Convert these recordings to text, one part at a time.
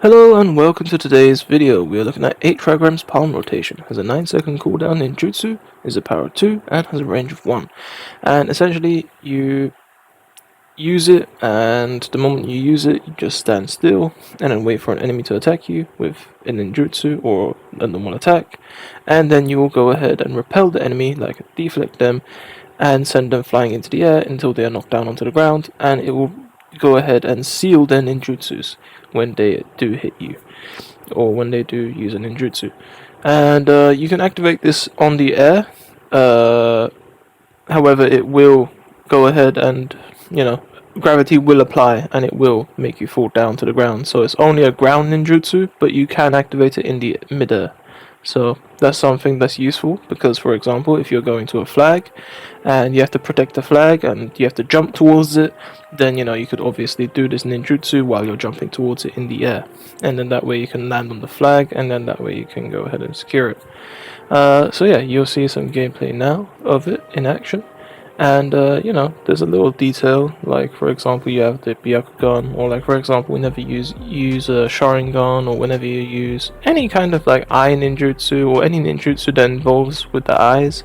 Hello and welcome to today's video. We are looking at 8 Trigrams palm rotation. Has a 9-second cooldown in Ninjutsu, is a power of 2, and has a range of 1. And essentially, you use it, and the moment you use it, you just stand still, and then wait for an enemy to attack you with a Ninjutsu or a normal attack. And then you will go ahead and repel the enemy, like deflect them, and send them flying into the air until they are knocked down onto the ground, and it will go ahead and seal their ninjutsus when they do hit you, or when they do use a ninjutsu. And you can activate this on the air. However, it will go ahead and, gravity will apply and it will make you fall down to the ground. So it's only a ground ninjutsu, but you can activate it in the midair. So that's something that's useful because, for example, if you're going to a flag and you have to protect the flag and you have to jump towards it, then you could obviously do this ninjutsu while you're jumping towards it in the air, and then that way you can land on the flag, and then that way you can go ahead and secure it. So yeah, you'll see some gameplay now of it in action. And there's a little detail, like for example you have the Byakugan, or like for example whenever you use a Sharingan, or whenever you use any kind of like eye ninjutsu, or any ninjutsu that involves with the eyes,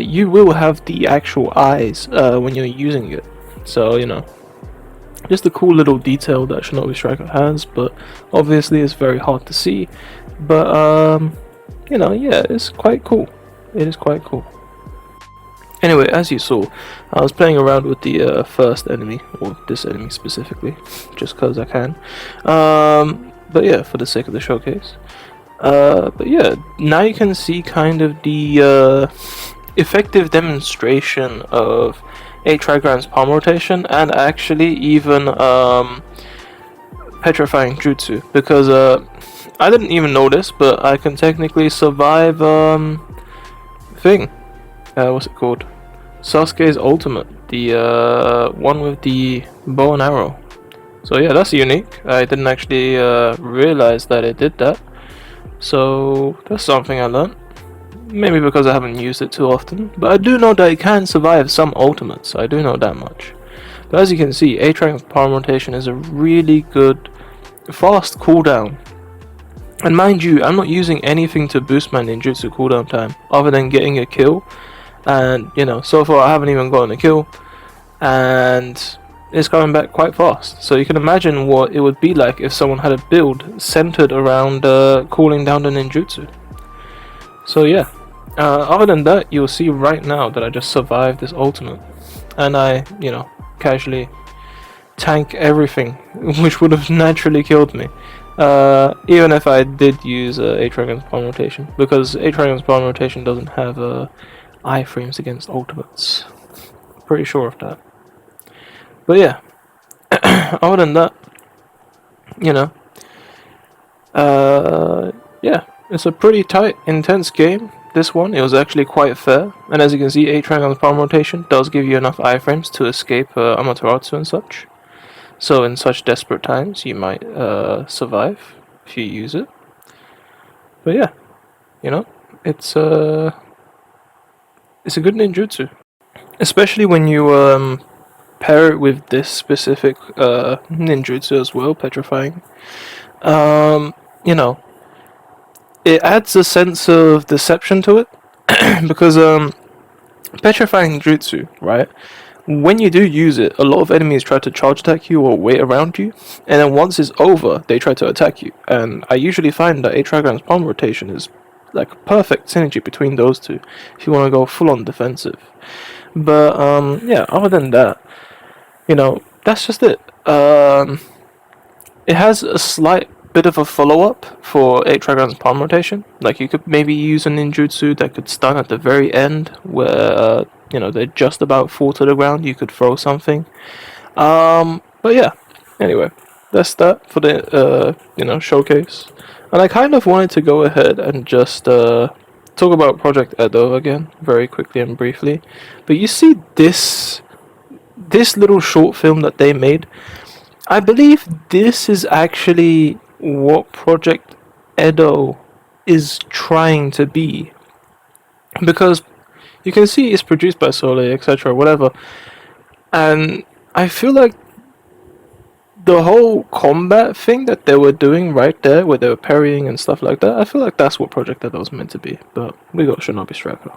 you will have the actual eyes when you're using it. So just a cool little detail that Shinobi Striker has, but obviously it's very hard to see. But yeah, it's quite cool. It is quite cool. Anyway, as you saw, I was playing around with the first enemy, or this enemy specifically, just because I can. But yeah, for the sake of the showcase. But yeah, now you can see kind of the effective demonstration of 8 Trigrams palm rotation, and actually even petrifying jutsu, because I didn't even know this, but I can technically survive what's it called? Sasuke's ultimate, the one with the bow and arrow. So yeah, that's unique. I didn't actually realize that it did that. So that's something I learned. Maybe because I haven't used it too often, but I do know that it can survive some ultimates. I do know that much. But as you can see, 8 Trigrams palm rotation is a really good, fast cooldown. And mind you, I'm not using anything to boost my ninjutsu cooldown time, other than getting a kill. And so far I haven't even gotten a kill, and it's coming back quite fast. So you can imagine what it would be like if someone had a build centered around cooling down the ninjutsu. So yeah, other than that, you'll see right now that I just survived this ultimate, and I casually tank everything which would have naturally killed me, even if I did use 8 Trigrams palm rotation, because 8 Trigrams palm rotation doesn't have iframes against ultimates. Pretty sure of that. But yeah, other than that, yeah, it's a pretty tight, intense game. This one, it was actually quite fair, and as you can see, 8 Trigrams palm rotation does give you enough iframes to escape Amaterasu and such. So in such desperate times, you might survive if you use it. But yeah, it's a good ninjutsu, especially when you pair it with this specific ninjutsu as well, petrifying. It adds a sense of deception to it because petrifying jutsu, right? When you do use it, a lot of enemies try to charge attack you or wait around you, and then once it's over, they try to attack you. And I usually find that 8 Trigrams palm rotation is like a perfect synergy between those two if you want to go full on defensive. But yeah, other than that, that's just it. It has a slight bit of a follow-up for 8 Trigrams palm rotation. Like you could maybe use a ninjutsu that could stun at the very end where they just about fall to the ground. You could throw something. But yeah, anyway, that's that for the showcase. And I kind of wanted to go ahead and just talk about Project Edo again, very quickly and briefly. But you see this little short film that they made? I believe this is actually what Project Edo is trying to be. Because you can see it's produced by Soleil, etc., whatever. And I feel like the whole combat thing that they were doing right there, where they were parrying and stuff like that, I feel like that's what Project Edo was meant to be. But we got Shinobi Striker.